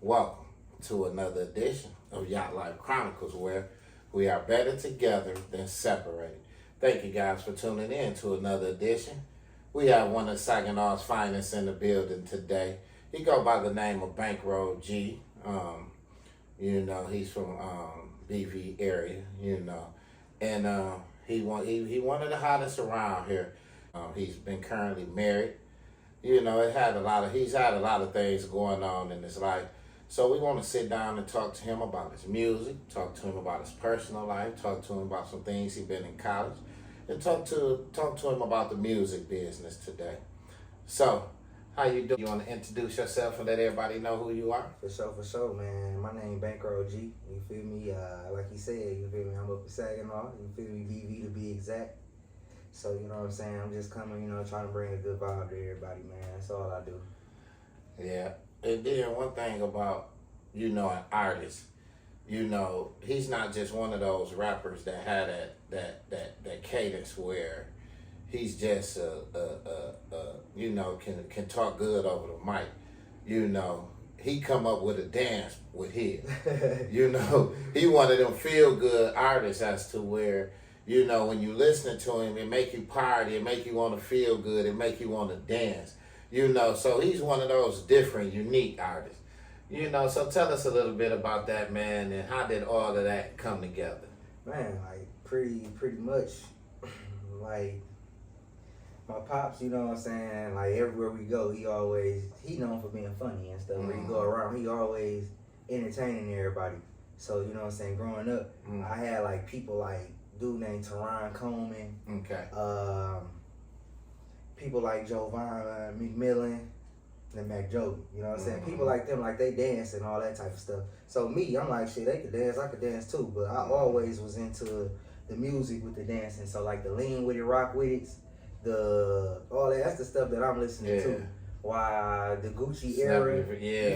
Welcome to another edition of YatlifeChronicles, where we are better together than separated. Thank you guys for tuning in to another edition. We have one of Saginaw's finest in the building today. He go by the name of Bankroll G. He's from BV area, and he one of the hottest around here. He's been currently married. He's had a lot of things going on in his life. So we want to sit down and talk to him about his music, talk to him about his personal life, talk to him about some things he's been in college, and talk to him about the music business today. So, how you doing? You want to introduce yourself and let everybody know who you are? For sure, man. My name Bankroll G. You feel me? Like he said, you feel me? I'm up in Saginaw. You feel me? BV to be exact. So, you know what I'm saying? I'm just coming, trying to bring a good vibe to everybody, man. That's all I do. Yeah. And then one thing about, an artist, he's not just one of those rappers that had that cadence where he's just can talk good over the mic. He come up with a dance with his. He one of them feel good artists as to where, when you listening to him, it make you party, it make you want to feel good, it make you want to dance. So he's one of those different, unique artists. So tell us a little bit about that, man, and how did all of that come together? Man, like pretty much, like my pops, you know what I'm saying? Like everywhere we go, he known for being funny and stuff. Where you go around, he always entertaining everybody. So, you know what I'm saying? Growing up, I had like people like dude named Teron Coleman. Okay. People like Jovan McMillan and Mac Joe, you know what I'm saying? People like them, like they dance and all that type of stuff. So me, I'm like, shit, they could dance, I could dance too. But I always was into the music with the dancing. So like the lean with it, rock with it, that's the stuff that I'm listening to. Why the Gucci era, you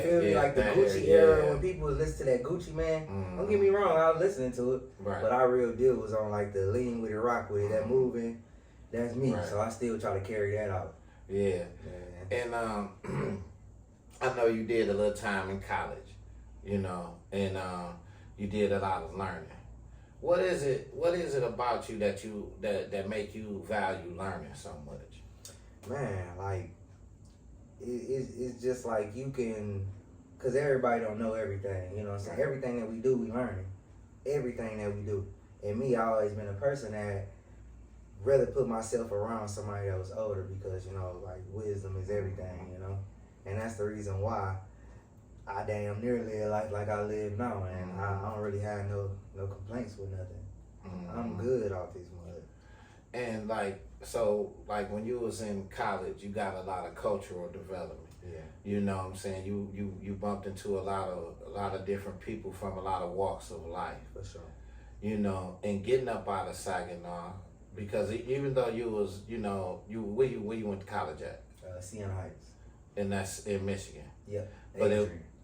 feel me? Like the Gucci era, when people was listening to that Gucci, man, don't get me wrong, I was listening to it. Right. But our real deal was on like the lean with it, rock with it, that moving. That's me, right. So I still try to carry that out. Yeah. And I know you did a little time in college, and you did a lot of learning. What is it about you that make you value learning so much? Man, like it's just like you can, cause everybody don't know everything. You know what I'm saying? Right. Everything that we do, we learning. Everything that we do. And me, I always been a person that rather put myself around somebody that was older because, like wisdom is everything, and that's the reason why I damn near live life like I live now, and I don't really have no complaints with nothing. I'm good off this mud. And like when you was in college, you got a lot of cultural development. Yeah. You know what I'm saying? You bumped into a lot of different people from a lot of walks of life. For sure. And getting up out of Saginaw. Because even though you was, where you went to college at? Siena Heights. And that's in Michigan. Yeah. But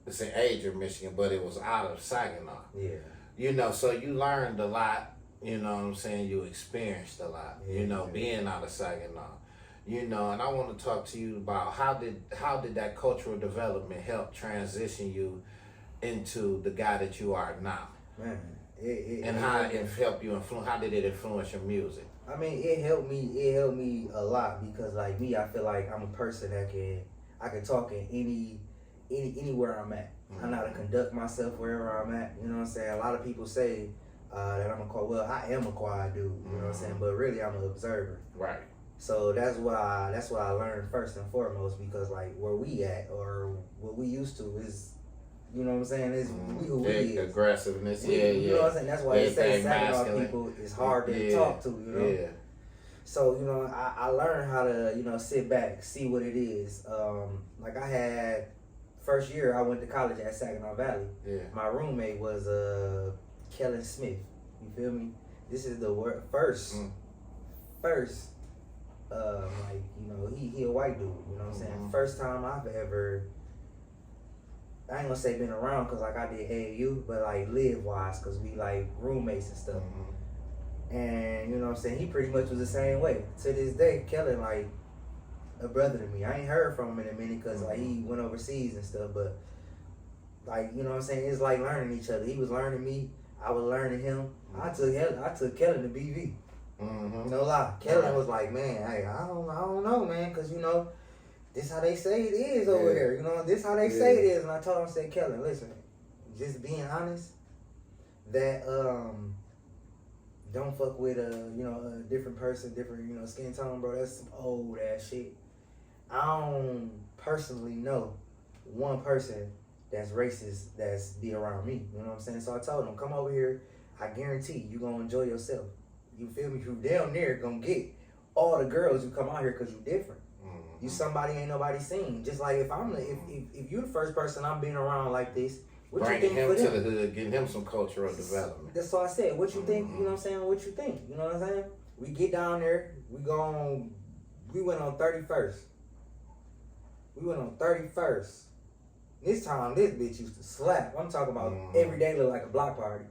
it's in Adrian, Michigan, but it was out of Saginaw. Yeah. So you learned a lot, you know what I'm saying? You experienced a lot, being out of Saginaw. And I want to talk to you about how did that cultural development help transition you into the guy that you are now? Man. How it helped you how did it influence your music? I mean, it helped me a lot because like me, I feel like I'm a person that I can talk in anywhere I'm at. I know how to conduct myself wherever I'm at. You know what I'm saying? A lot of people say that I am a quiet dude. You know what I'm saying? But really, I'm an observer. Right. So that's what I learned first and foremost because like where we at or what we used to is. You know what I'm saying? It's we who we is. Aggressiveness, You know what I'm saying? That's why they say Saginaw people is hard to talk to, Yeah. So, I learned how to, sit back, see what it is. Like I had, first year I went to college at Saginaw Valley. Yeah. My roommate was Kellen Smith. You feel me? This is the first, he a white dude. You know what I'm saying? First time I've ever, I ain't gonna say been around because like I did AAU, but like live wise because we like roommates and stuff. And you know what I'm saying, he pretty much was the same way. To this day, Kellen like a brother to me. I ain't heard from him in a minute because like he went overseas and stuff, but like, you know what I'm saying? It's like learning each other. He was learning me. I was learning him. I took Kellen to BV. Mm-hmm. No lie. Kellen was like, man, hey, I don't know, man, because, you know, this how they say it is over there. You know, this how they say it is. And I told him, I said, Kellen, listen, just being honest, that don't fuck with a different person, different, you know, skin tone, bro. That's some old ass shit. I don't personally know one person that's racist that's be around me. You know what I'm saying? So I told him, come over here. I guarantee you gonna enjoy yourself. You feel me? You down there gonna get all the girls who come out here because you different. You somebody ain't nobody seen. Just like if you the first person I'm being around like this, what bringing you think him for to them? the hood, getting him some cultural development. That's what I said. What you think? You know what I'm saying? What you think? You know what I'm saying? We get down there. We went on 31st. We went on 31st. This time, this bitch used to slap. I'm talking about every day look like a block party.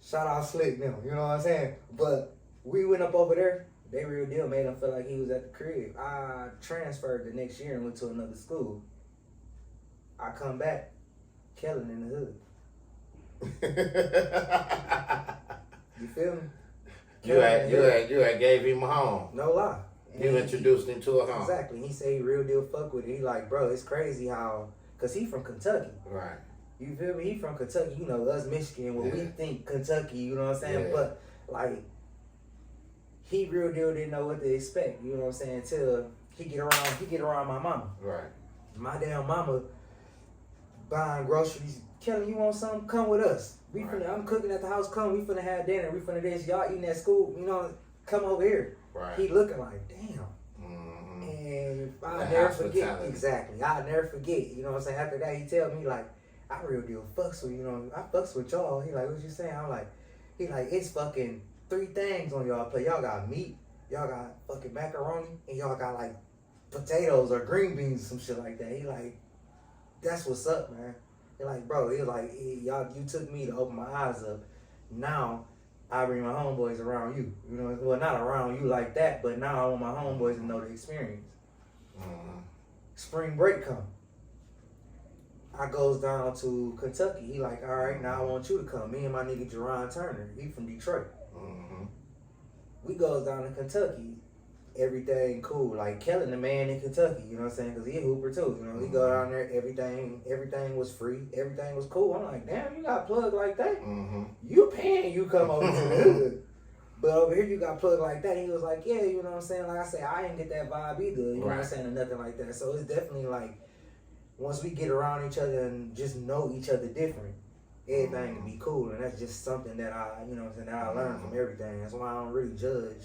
Shout out Slick now, you know what I'm saying? But we went up over there. They real deal made him feel like he was at the crib. I transferred the next year and went to another school. I come back, Kellen in the hood. You feel me? You had gave him a home. No lie. And you introduced him to a home. Exactly. He said he real deal fuck with it. He like, bro, it's crazy how, cause he from Kentucky. Right. You feel me? He from Kentucky. You know, us Michigan, when we think Kentucky, you know what I'm saying? But like, he real deal didn't know what to expect. You know what I'm saying? Till he get around my mama. Right. My damn mama buying groceries. Kelly, you want something? Come with us. I'm cooking at the house. Come, we finna have dinner. We finna this. Y'all eating at school. You know, come over here. Right. He looking like, damn. And I'll never forget. Exactly. I'll never forget. You know what I'm saying? After that, he tell me like, I real deal fucks with, you know, I fucks with y'all. He like, what you saying? I'm like, he like, it's fucking 3 things on y'all plate. Y'all got meat, y'all got fucking macaroni, and y'all got like potatoes or green beans or some shit like that. He like, that's what's up, man. He like, bro, he was like, y'all, you took me to open my eyes up. Now I bring my homeboys around you. You know, well, not around you like that, but now I want my homeboys to know the experience. Spring break come. I goes down to Kentucky. He like, all right, now I want you to come. Me and my nigga Jerron Turner. He from Detroit. We goes down to Kentucky. Everything cool. Like Kellen, the man in Kentucky. You know what I'm saying? Because he a hooper too. You know, he go down there. Everything was free. Everything was cool. I'm like, damn, you got plugged like that? You paying? You come over to the hood. But over here, you got plugged like that. He was like, yeah, you know what I'm saying? Like I said, I didn't get that vibe either. You know what I'm saying? Or nothing like that. So it's definitely like, once we get around each other and just know each other different, everything can be cool. And that's just something that I, you know what I'm saying, that I learned from everything. That's why I don't really judge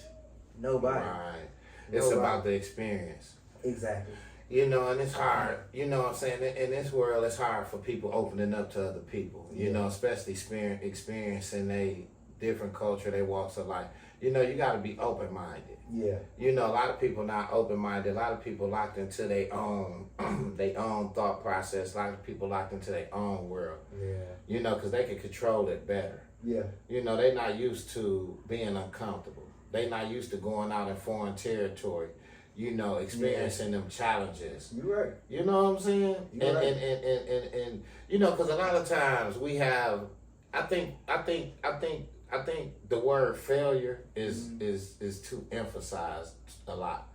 nobody. Right. It's about the experience. Exactly. You know, and it's hard. You know what I'm saying? In this world, it's hard for people opening up to other people. You know, especially experiencing a different culture, they walks of life. You know, you got to be open-minded. Yeah. You know, a lot of people not open-minded. A lot of people locked into their own thought process. A lot of people locked into their own world. Yeah. You know, because they can control it better. Yeah. You know, they're not used to being uncomfortable. They're not used to going out in foreign territory. You know, experiencing them challenges. You're right. You know what I'm saying? And you know, because a lot of times we have, I think the word failure is too emphasized a lot.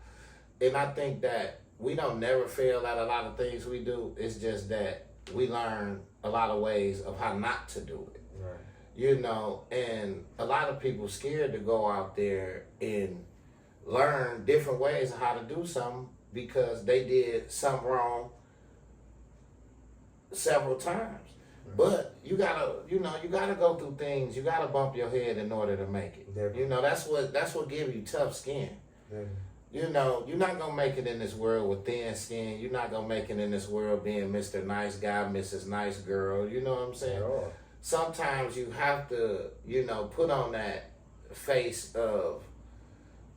And I think that we don't never fail at a lot of things we do. It's just that we learn a lot of ways of how not to do it. Right. You know, and a lot of people scared to go out there and learn different ways of how to do something because they did something wrong several times. But you gotta go through things. You gotta bump your head in order to make it. Definitely. You know, that's what gives you tough skin. Definitely. You know, you're not gonna make it in this world with thin skin. You're not gonna make it in this world being Mr. Nice Guy, Mrs. Nice Girl. You know what I'm saying? Sometimes you have to, you know, put on that face of,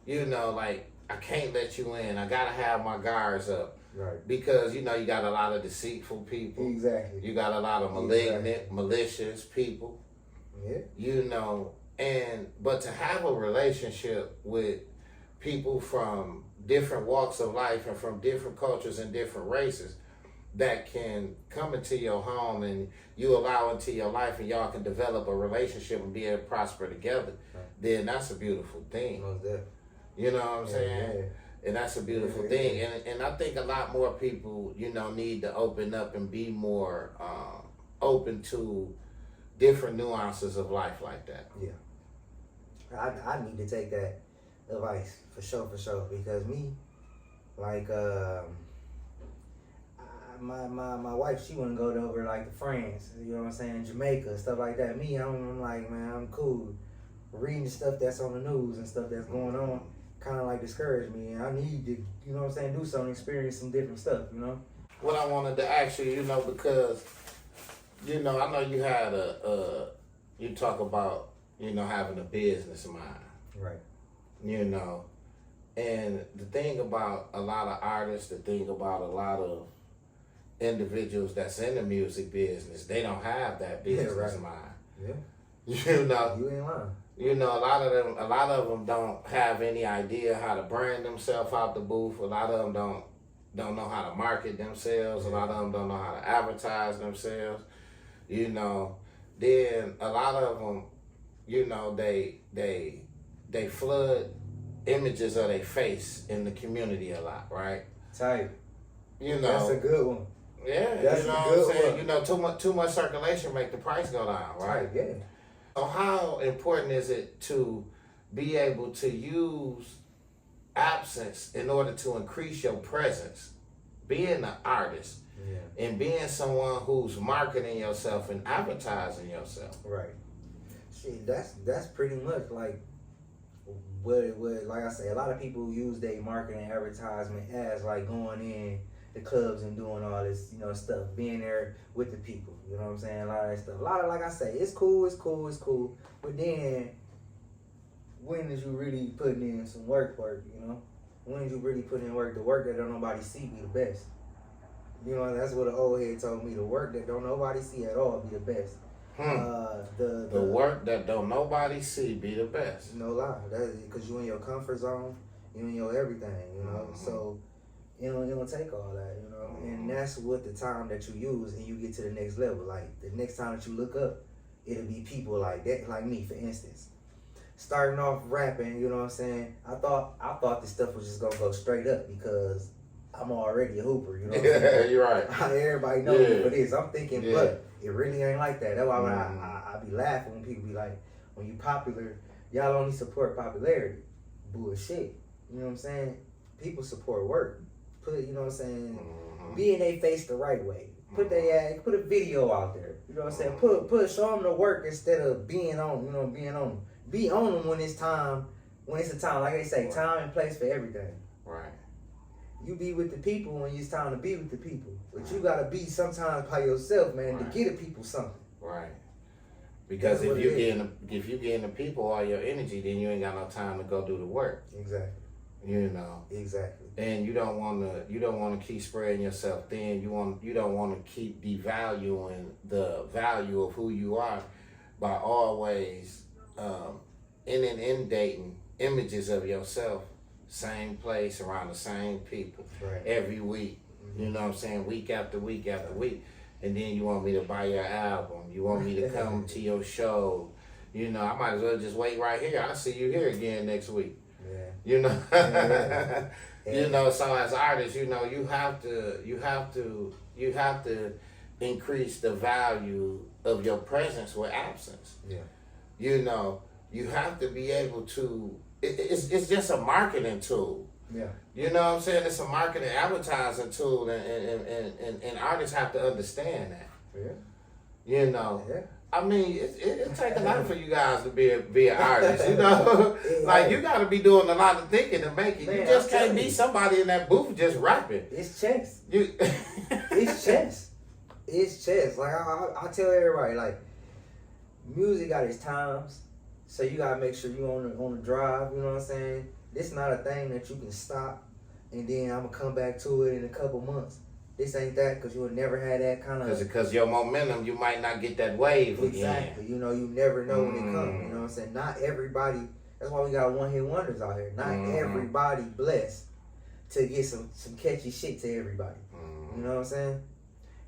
you know, like, I can't let you in. I gotta have my guards up. Right. Because, you know, you got a lot of deceitful people. Exactly. You got a lot of malignant, malicious people. Yeah. You know, but to have a relationship with people from different walks of life and from different cultures and different races, that can come into your home and you allow into your life and y'all can develop a relationship and be able to prosper together, then that's a beautiful thing. Most definitely. You know what I'm saying? Yeah. And that's a beautiful thing. And I think a lot more people, need to open up and be more open to different nuances of life like that. Yeah. I need to take that advice for sure, because me, like, my wife, she wouldn't go over like to France, you know what I'm saying, Jamaica, stuff like that. Me, I'm like, man, I'm cool. Reading the stuff that's on the news and stuff that's going on kind of like discourage me, and I need to, you know what I'm saying, do something, experience some different stuff, What I wanted to ask you, because, I know you had you talk about, having a business mind. Right. And the thing about a lot of artists, the thing about a lot of individuals that's in the music business, they don't have that business mind. Yeah. You ain't lying. A lot of them don't have any idea how to brand themselves out the booth. A lot of them don't know how to market themselves. A lot of them don't know how to advertise themselves. Then a lot of them, they flood images of their face in the community a lot, right? Type. That's a good one. Yeah, that's what I'm saying? Too much circulation make the price go down, right? Type, yeah. So how important is it to be able to use absence in order to increase your presence, being an artist, and being someone who's marketing yourself and advertising yourself? Right. Shit, that's pretty much like what like I say, a lot of people use their marketing advertisement as like going in the clubs and doing all this, stuff, being there with the people, you know what I'm saying? A lot of that stuff. A lot of, like I say, it's cool. But then, when is you really putting in some work, When is you really putting in work? The work that don't nobody see be the best. That's what the old head told me. The work that don't nobody see at all be the best. The work that don't nobody see be the best. No lie. That's because you in your comfort zone, you in your everything, Mm-hmm. So it don't take all that, and that's what the time that you use and you get to the next level. Like the next time that you look up, it'll be people like that, like me, for instance. Starting off rapping, you know what I'm saying? I thought this stuff was just gonna go straight up because I'm already a hooper, you know what I'm saying? You're right. Everybody knows me for this. I'm thinking, but it really ain't like that. That's why when I be laughing when people be like, when you popular, y'all only support popularity. Bullshit. You know what I'm saying? People support work. Put, you know what I'm saying, be in their face the right way. Put put a video out there. You know what I'm saying? Show them the work instead of being on, being on them. Be on them when it's time, when it's a time. Like they say, time and place for everything. Right. You be with the people when it's time to be with the people. But you gotta be sometimes by yourself, man, to get the people something. Right. Because if you getting the people all your energy, then you ain't got no time to go do the work. Exactly. Exactly. And you don't want to keep spreading yourself thin. You don't want to keep devaluing the value of who you are by always inundating images of yourself, same place, around the same people, every week. You know what I'm saying? Week after week after week. And then you want me to buy your album. You want me to come to your show. I might as well just wait right here. I'll see you here again next week. Yeah. So as artists, you have to increase the value of your presence with absence. Yeah. You have to be able to. It's just a marketing tool. Yeah. You know what I'm saying? It's a marketing advertising tool, and artists have to understand that. Yeah. Yeah. I mean, it takes a lot for you guys to be an artist, Like, you got to be doing a lot of thinking to make it. Man, you just can't be somebody in that booth just rapping. It's chess. It's chess. It's chess. Like, I tell everybody, like, music got its times, so you got to make sure you on the drive, you know what I'm saying? This not a thing that you can stop, and then I'm going to come back to it in a couple months. This ain't that, because you would never have that kind of... Because your momentum, you might not get that wave again. Exactly. You never know when it comes. You know what I'm saying? Not everybody... That's why we got one-hit wonders out here. Not everybody blessed to get some catchy shit to everybody. You know what I'm saying?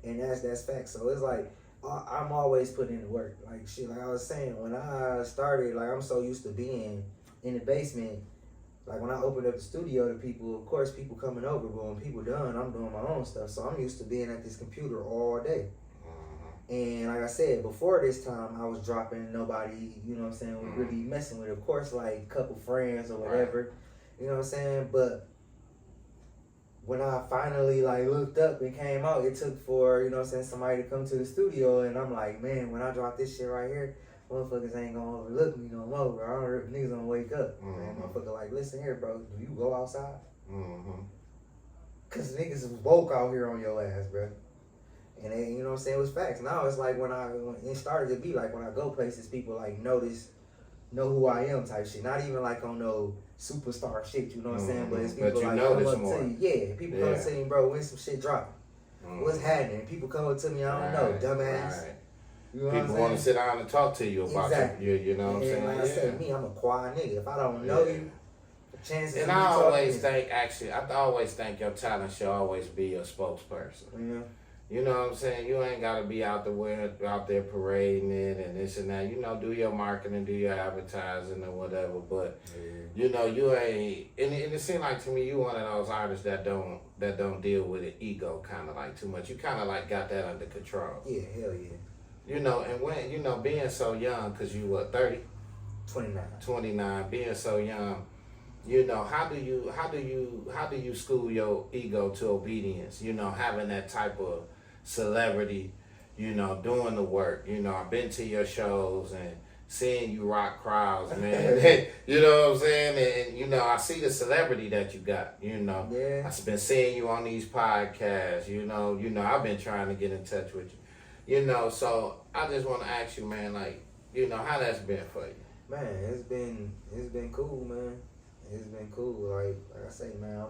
And that's facts. So it's like I'm always putting in the work. Like shit, like I was saying, when I started, like I'm so used to being in the basement. Like when I opened up the studio to people, of course people coming over, but when people done, I'm doing my own stuff. So I'm used to being at this computer all day. And like I said, before this time, I was dropping nobody, you know what I'm saying, was really messing with it. Of course, like a couple friends or whatever, you know what I'm saying? But when I finally like looked up and came out, it took for, you know what I'm saying, somebody to come to the studio. And I'm like, man, when I drop this shit right here, motherfuckers ain't gonna overlook me no more, bro. I don't know if niggas gonna wake up. Man, motherfucker like, listen here, bro, do you go outside? Cause niggas is woke out here on your ass, bro. And they, you know what I'm saying, it was facts. Now it's like when it started to be like when I go places, people like know who I am type shit. Not even like on no superstar shit, you know what I'm saying? But it's people like come up to you. Yeah, people come up to you, bro, when some shit dropping. What's happening? People come up to me, I don't know, dumbass. Right. You know people want to sit down and talk to you about you know what I'm saying? Like I said, me, I'm a quiet nigga. If I don't know you, the chances and I always think your talent should always be your spokesperson. Yeah. You know what I'm saying? You ain't got to be out there parading it and this and that. You know, do your marketing, do your advertising or whatever. But, you know, you ain't... And it seems like to me you one of those artists that don't deal with an ego kind of like too much. You kind of like got that under control. Yeah, hell yeah. You know, and when, you know, being so young, because you what, 30? 29, being so young... You know, how do you school your ego to obedience? You know, having that type of celebrity, you know, doing the work. You know, I've been to your shows and seeing you rock crowds, man. You know what I'm saying? And you know, I see the celebrity that you got. You know, I've been seeing you on these podcasts. You know, I've been trying to get in touch with you. You know, so I just want to ask you, man, like, you know, how that's been for you? Man, it's been cool, man. It's been cool. Like I say, man,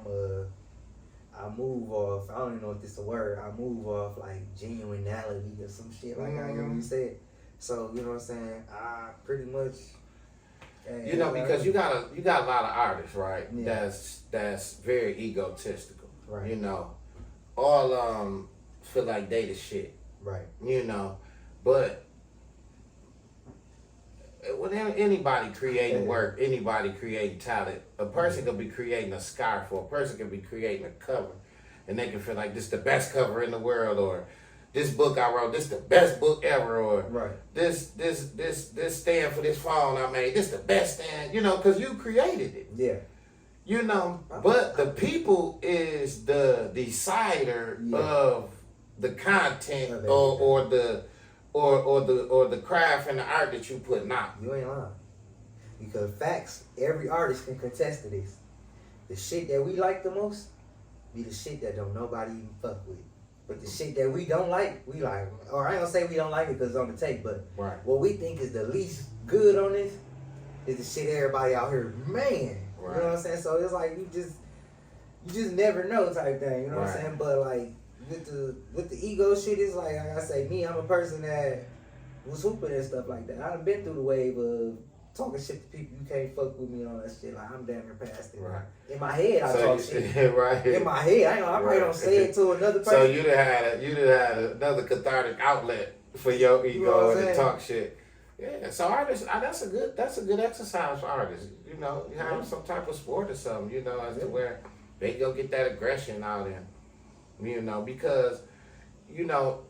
I move off, I don't even know if this is a word, I move off like genuinity or some shit like I hear you said. So, you know what I'm saying? I pretty much you know, because you got a lot of artists, right? Yeah. That's very egotistical. Right. You know. All feel like they the shit. Right. You know. But with anybody creating work, anybody creating talent, a person could be creating a scarf, or a person could be creating a cover, and they can feel like this the best cover in the world, or this book I wrote, this the best book ever, or this stand for this phone I made, this the best stand, you know, because you created it. Yeah. You know, but the people is the decider of the content or the craft and the art that you putting out. You ain't lying. Because facts, every artist can contest to this. The shit that we like the most be the shit that don't nobody even fuck with. But the shit that we don't like, we like. Or I ain't gonna say we don't like it because it's on the tape, but what we think is the least good on this is the shit everybody out here, man. You know what I'm saying? So it's like you just never know type thing, you know what I'm saying? But like with the ego shit, it's like I say, me, I'm a person that was hooping and stuff like that. I done been through the wave of talking shit to people, you can't fuck with me on that shit. Like I'm damn near past it. Right. In my head I talk shit. In my head, I probably don't say it to another person. So you'd have had another cathartic outlet for your ego and to talk shit. Yeah, so artists, that's a good exercise for artists. You know, you have some type of sport or something, you know, as to where they go get that aggression out in. You know, because, you know,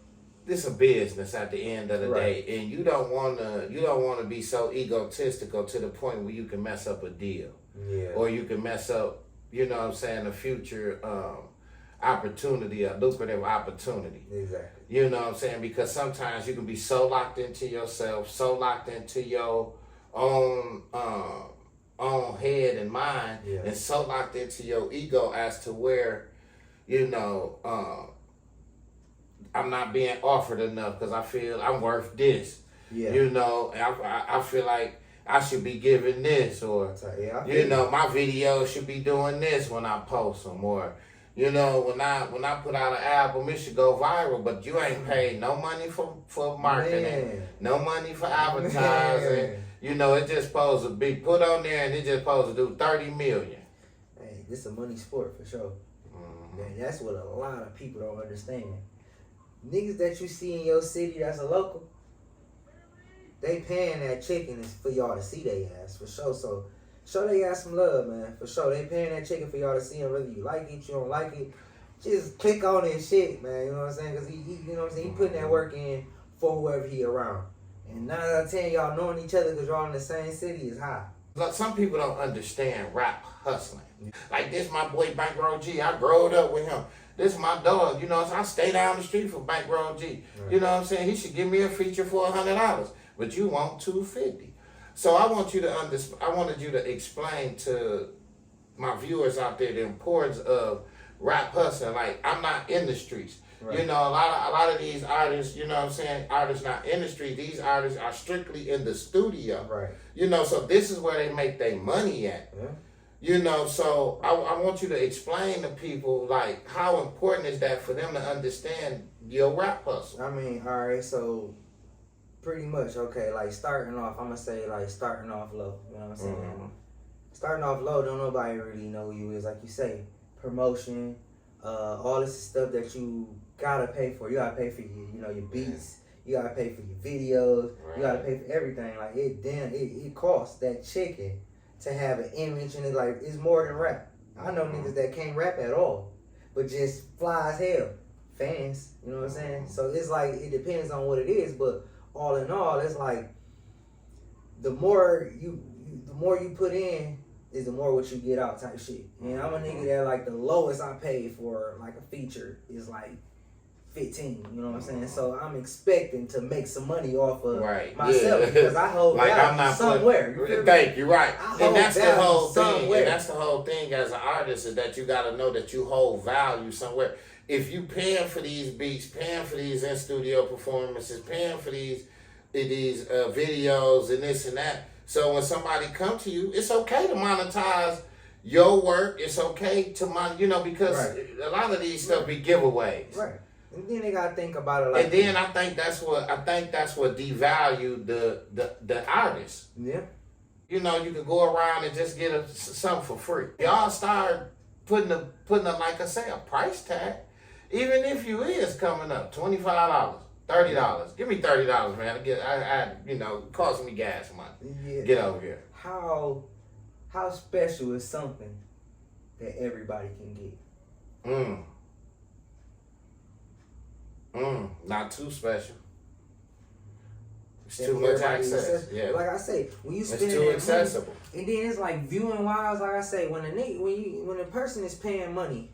this is a business at the end of the day, and you don't wanna be so egotistical to the point where you can mess up a deal. Yeah. Or you can mess up, you know what I'm saying, a future opportunity, a lucrative opportunity. Exactly. You know what I'm saying? Because sometimes you can be so locked into yourself, so locked into your own head and mind, and so locked into your ego as to where, you know, I'm not being offered enough because I feel I'm worth this. Yeah. You know, I feel like I should be giving this, or you know, my video should be doing this when I post them, or you know, when I put out an album, it should go viral, but you ain't paid no money for marketing, no money for advertising. You know, it's just supposed to be put on there, and it's just supposed to do 30 million. Hey, this is a money sport for sure. Man, that's what a lot of people don't understand. niggas that you see in your city that's a local, they paying that chicken is for y'all to see they ass, for sure. So show they ass some love, man, for sure. They paying that chicken for y'all to see him, whether you like it, you don't like it. Just click on his shit, man, you know what I'm saying? Because he you know what I'm saying, he putting that work in for whoever he around. And 9 out of 10, y'all knowing each other because y'all in the same city is high. Look, some people don't understand rap hustling. Like this my boy Bankroll G. I growed up with him. This my dog, you know, so I stay down the street for Bankroll G. Right. You know what I'm saying? He should give me a feature for $100, but you want $250. So I want you to I wanted you to explain to my viewers out there the importance of rap hustling. Like, I'm not in the streets. Right. You know, a lot of these artists, you know what I'm saying, artists not in the street, these artists are strictly in the studio. Right. You know, so this is where they make their money at. Yeah. You know, so I want you to explain to people, like, how important is that for them to understand your rap hustle? I mean, all right, so pretty much, okay, like starting off, I'm going to say, like, starting off low. You know what I'm saying? Mm-hmm. Starting off low, don't nobody really know who you is. Like you say, promotion, all this stuff that you gotta pay for. You gotta pay for your beats. You gotta pay for your videos. Right. You gotta pay for everything. Like it costs that chicken to have an image, and it's more than rap. I know niggas that can't rap at all, but just fly as hell. Fans, you know what I'm saying? So it's like, it depends on what it is, but all in all, it's like the more you put in is the more what you get out type shit. And I'm a nigga that, like, the lowest I paid for like a feature is like 15, you know what I'm saying? So I'm expecting to make some money off of myself, because I hold like value somewhere. Thank you, right. And that's the whole thing. And that's the whole thing as an artist, is that you got to know that you hold value somewhere. If you paying for these beats, paying for these in-studio performances, paying for these videos and this and that, so when somebody come to you, it's okay to monetize your work. It's okay to because a lot of these stuff be giveaways. Right. And then they gotta think about it like. And then I think that's what devalued the artist. Yeah. You know, you can go around and just get something for free. Y'all start putting a like I say, a price tag. Even if you is coming up $25, $30. Give me $30, man. Cost me gas money. Yeah. Get over here. How special is something that everybody can get? Not too special. It's too much access. Yeah. Like I say, when you spend it's too accessible. Money, and then it's like viewing wise. Like I say, when a person is paying money,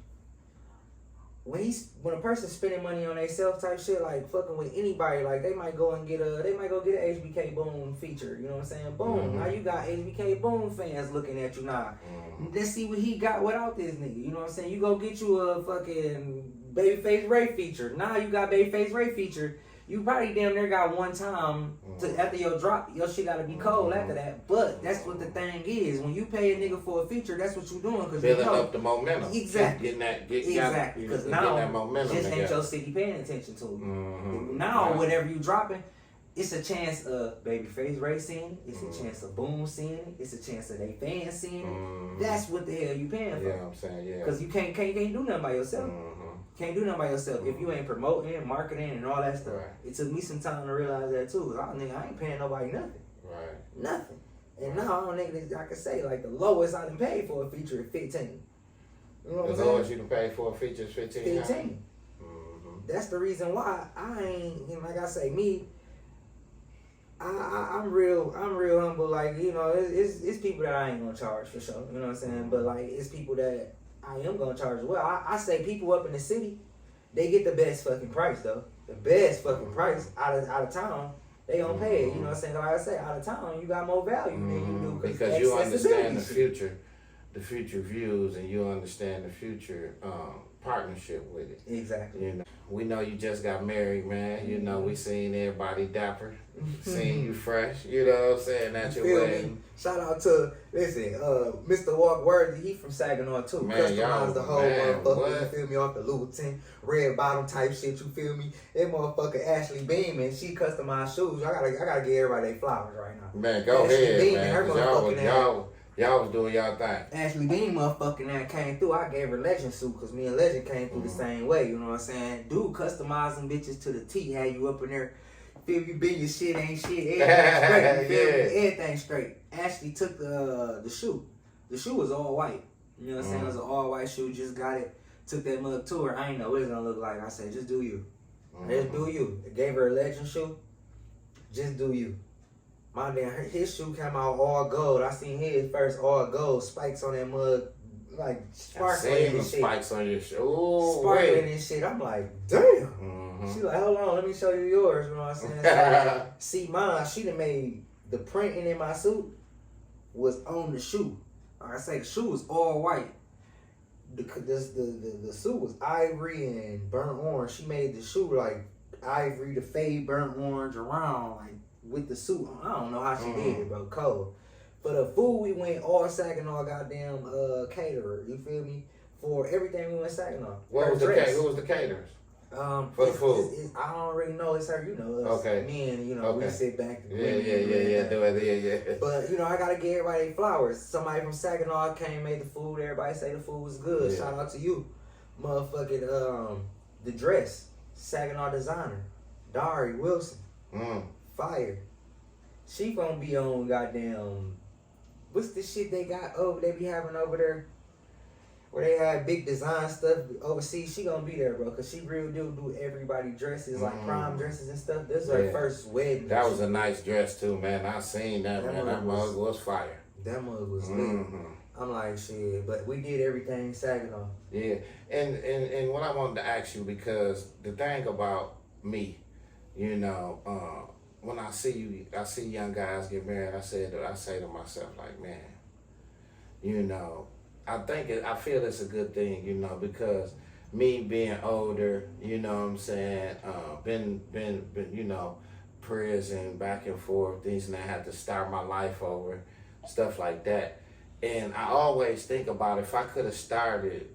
when a person's spending money on themselves type shit, like fucking with anybody, like they might go get an HBK Boom feature. You know what I'm saying? Boom. Mm-hmm. Now you got HBK Boom fans looking at you now. Mm-hmm. Let's see what he got without this nigga. You know what I'm saying? You go get you a fucking Babyface Ray feature. Now you got Babyface Ray feature. You probably damn near got one time after your drop, your shit gotta be cold after that. But that's what the thing is. When you pay a nigga for a feature, that's what you doing. Cause building up the momentum. Exactly. Exactly. Because now that momentum just ain't your city paying attention to you. Mm-hmm. Now whatever you dropping, it's a chance of Babyface Ray seeing it. It's a chance of Boom seeing it. It's a chance of they fans seeing it. That's what the hell you paying for. Yeah, I'm saying, yeah. Because you can't do nothing by yourself. Can't do nothing by yourself if you ain't promoting, marketing, and all that stuff. Right. It took me some time to realize that too. I ain't paying nobody nothing. Right. Nothing. And now I can say, like, the lowest I done paid for a feature is 15. You know what I'm saying? The lowest you done paid for a feature is 15. 15. That's the reason why I ain't, like I say, me. I'm real humble. Like, you know, it's people that I ain't gonna charge for sure. You know what I'm saying? But like, it's people that I am gonna charge as well. I say people up in the city, they get the best fucking price though. The best fucking price out of town. They gonna pay it. You know what I'm saying? Like I say, out of town, you got more value than you do because you understand the future views, and you understand the future partnership with it. Exactly. You know, we know you just got married, man. You know, we seen everybody dapper, seen you fresh. You know what I'm saying? At your wedding. Shout out to Mr. Walk Worthy. He from Saginaw too. Man, customized the whole motherfucker. You feel me? Off the Louboutin red bottom type shit. You feel me? That motherfucker Ashley Beeman. She customized shoes. I gotta give everybody their flowers right now. Man, go Ashley ahead, Beeman, man. Y'all was doing y'all thing. Ashley Bean motherfucking that came through. I gave her Legend suit because me and Legend came through the same way. You know what I'm saying? Dude customized them bitches to the T. Had you up in there. Feel you been your shit ain't shit. Everything straight. You feel me? Everything straight. Ashley took the shoe. The shoe was all white. You know what I'm saying? It was an all white shoe. Just got it. Took that mug to her. I ain't know what it's gonna look like. I said, just do you. Just do you. I gave her a Legend shoe. Just do you. My damn, his shoe came out all gold. I seen his first all gold. Spikes on that mug, like sparkling and shit. Spikes on your shoe. Sparkling and shit. I'm like, damn. She like, hold on, let me show you yours. You know what I'm saying? So, see, mine, she done made the printing in my suit was on the shoe. Like I say, the shoe was all white. The suit was ivory and burnt orange. She made the shoe like ivory, the fade burnt orange around like with the suit on. I don't know how she did it, bro. Cold. For the food, we went all Saginaw goddamn caterer. You feel me? For everything we went Saginaw. Who was the caterers? For the food. I don't really know. It's her, you know. Us, okay. Me and, you know, we sit back. Yeah. But, you know, I got to give everybody flowers. Somebody from Saginaw came, made the food. Everybody say the food was good. Yeah. Shout out to you. Motherfucking, the dress. Saginaw designer. Dari Wilson. Fire. She gonna be on goddamn, what's the shit they got over, they be having over there? Where they have big design stuff overseas. She gonna be there, bro, because she really do everybody dresses, like prom dresses and stuff. This is her first wedding. That was a nice dress too, man. I seen that, man. That mug was fire. That mug was lit. I'm like, shit, but we did everything Saginaw. Yeah, and what I wanted to ask you, because the thing about me, you know, when I see young guys get married, I say to myself, like, man, you know, I feel it's a good thing, you know, because me being older, you know what I'm saying, been, you know, prison, back and forth, things, and I had to start my life over, stuff like that. And I always think about if I could have started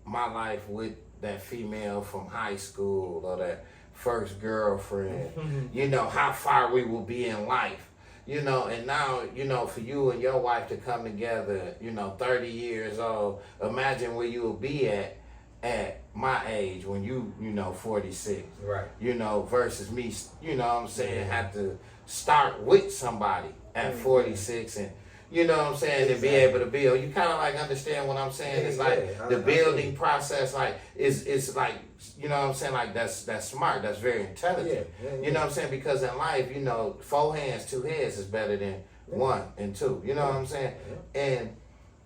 my life with that female from high school or that first girlfriend, you know, how far we will be in life. You know, and now, you know, for you and your wife to come together, you know, 30 years old, imagine where you will be at my age when you know, 46. Right. You know, versus me, you know what I'm saying, have to start with somebody at 46 and, you know what I'm saying, to be able to build. You kind of like understand what I'm saying. It's like the building process, like, it's like, you know what I'm saying, like that's smart, that's very intelligent. You know what I'm saying, because in life, you know, 4 hands, 2 heads is better than 1 and 2. You know what I'm saying? And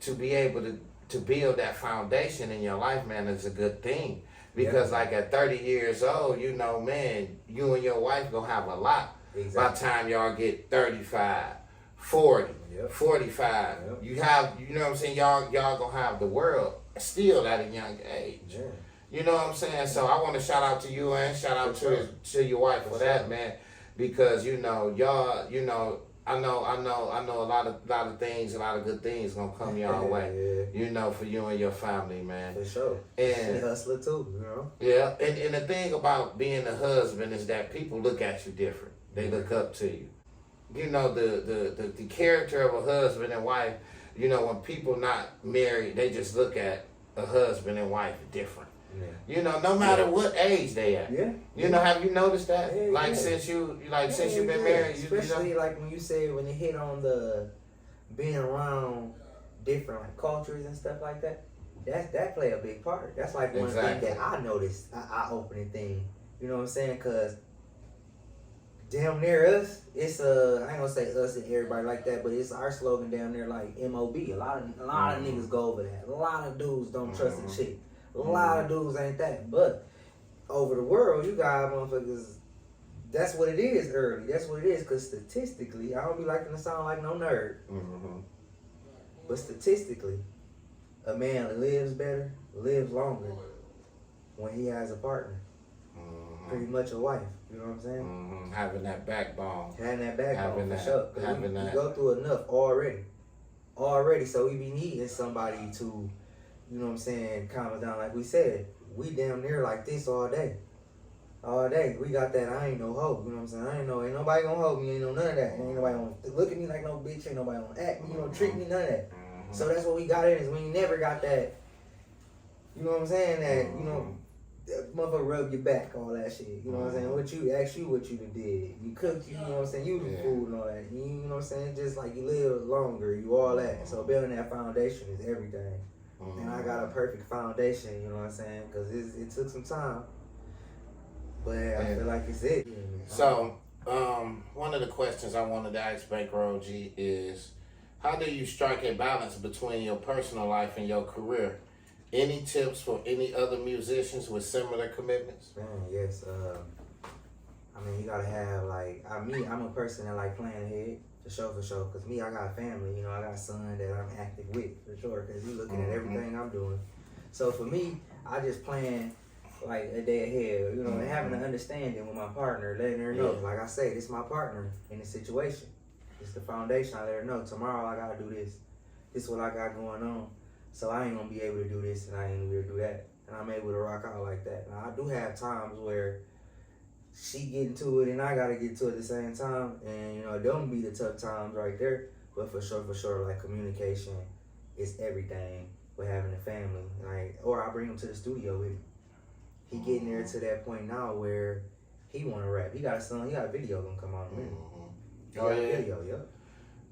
to be able to build that foundation in your life, man, is a good thing. Because like at 30 years old, you know, man, you and your wife gonna have a lot. By the time y'all get 35, 40, 45, you have, you know what I'm saying, y'all gonna have the world still at a young age. You know what I'm saying? So I want to shout out to you and shout out to your wife for that, man, because, you know, y'all, you know, I know a lot of things, a lot of good things gonna come your way, you know, for you and your family, man. For sure. And she hustler too, you know. Yeah, and the thing about being a husband is that people look at you different. They look up to you. You know, the character of a husband and wife, you know, when people not married, they just look at a husband and wife different. You know, no matter what age they at. You know, have you noticed that? Since you've been married, especially like when you say when you hit on the being around different like cultures and stuff like that. That play a big part. That's like one thing that I noticed, eye opening thing. You know what I'm saying? Cause damn near us, it's I ain't gonna say us and everybody like that, but it's our slogan down there like MOB. A lot of niggas go over that. A lot of dudes don't trust a chick. A lot of dudes ain't that. But over the world, you got motherfuckers, that's what it is early. That's what it is. Because statistically, I don't be liking to sound like no nerd. But statistically, a man lives better, lives longer when he has a partner. Pretty much a wife. You know what I'm saying? Having that backbone. Having that backbone, for sure. We go through enough already. So we be needing somebody to, you know what I'm saying, calm us down. Like we said, we damn near like this all day. all day. We got that. I ain't no hope. You know what I'm saying? Ain't nobody gonna hold me. Ain't no none of that. Ain't nobody gonna look at me like no bitch. Ain't nobody gonna act me. You know, treat me none of that. So that's what we got in is we never got that. You know what I'm saying? That you know, that motherfucker rub your back, all that shit. You know what I'm saying? What you ask you what you done did. You cooked. You know what I'm saying? You the food and all that. You know what I'm saying? Just like you live longer. You all that. So building that foundation is everything. And I got a perfect foundation. You know what I'm saying? Because it took some time. But I feel like it's it. So, one of the questions I wanted to ask Bankroll G is, how do you strike a balance between your personal life and your career? Any tips for any other musicians with similar commitments? Man, yes. I mean, you gotta have like, I'm a person that like plan ahead for sure. Cause me, I got a family. You know, I got a son that I'm active with for sure. Cause he's looking at everything I'm doing. So for me, I just plan like a day ahead, you know, and having an understanding with my partner, letting her know, like I say, this is my partner in the situation. It's the foundation. I let her know tomorrow I gotta do this. This is what I got going on. So I ain't gonna be able to do this and I ain't gonna be able to do that. And I'm able to rock out like that. Now I do have times where she get into it and I gotta get to it at the same time. And you know, them be the tough times right there. But for sure, like communication is everything with having a family. Like, or I bring him to the studio with me. He getting there to that point now where he want to rap. He got a son. He got a video gonna come out in a minute. He got a video, yep.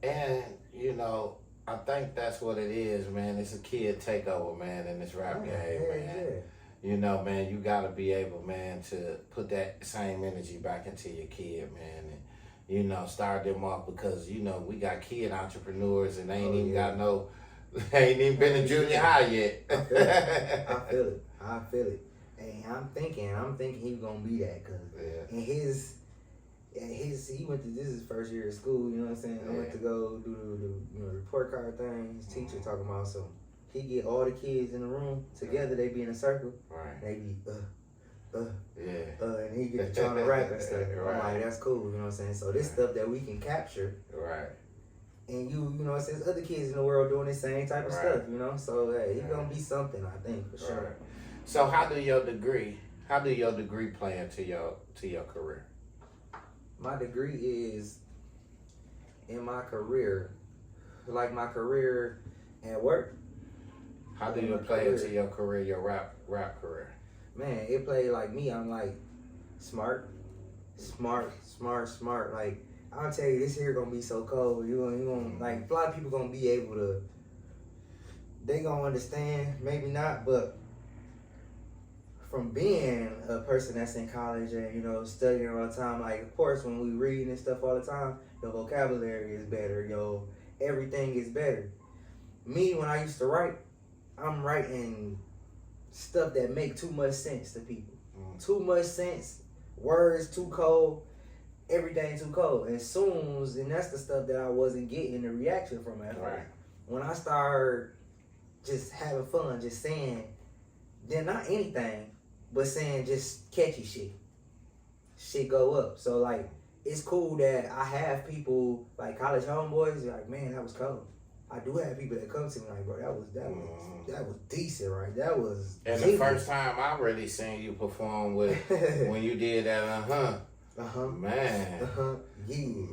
And you know, I think that's what it is, man. It's a kid takeover, man, in this rap game, man. You know, man, you gotta be able, man, to put that same energy back into your kid, man, and you know, start them off because you know we got kid entrepreneurs and they ain't even got no, they ain't even been in junior high yet. I feel it. And I'm thinking he's gonna be that, cause in his he went to this is his first year of school. You know what I'm saying? I went to go do the report card thing. His teacher talking about something. He get all the kids in the room together. They be in a circle. Right. They be and he get to trying to rap and stuff. I'm like, that's cool. You know what I'm saying? So this stuff that we can capture. Right. And you know what I'm saying? There's other kids in the world doing the same type of stuff. You know, so hey, he's gonna be something. I think for sure. Right. So how do your degree play into your career? My degree is in my career, like my career at work. How do you play into your career, your rap career? Man, it play like me. I'm like smart. Like I'll tell you, this here gonna be so cold. You gonna like a lot of people gonna be able to. They gonna understand, maybe not, but from being a person that's in college and, you know, studying all the time, like, of course, when we read and stuff all the time, your vocabulary is better, everything is better. Me, when I used to write, I'm writing stuff that make too much sense to people. Too much sense, words too cold, everything too cold. And that's the stuff that I wasn't getting the reaction from at all. Right. When I started just having fun, just saying, then not anything, but saying just catchy shit go up. So like, it's cool that I have people like college homeboys like, man, that was cold. I do have people that come to me like, bro, that was decent, right? That was. And genius. The first time I really seen you perform with when you did that, man,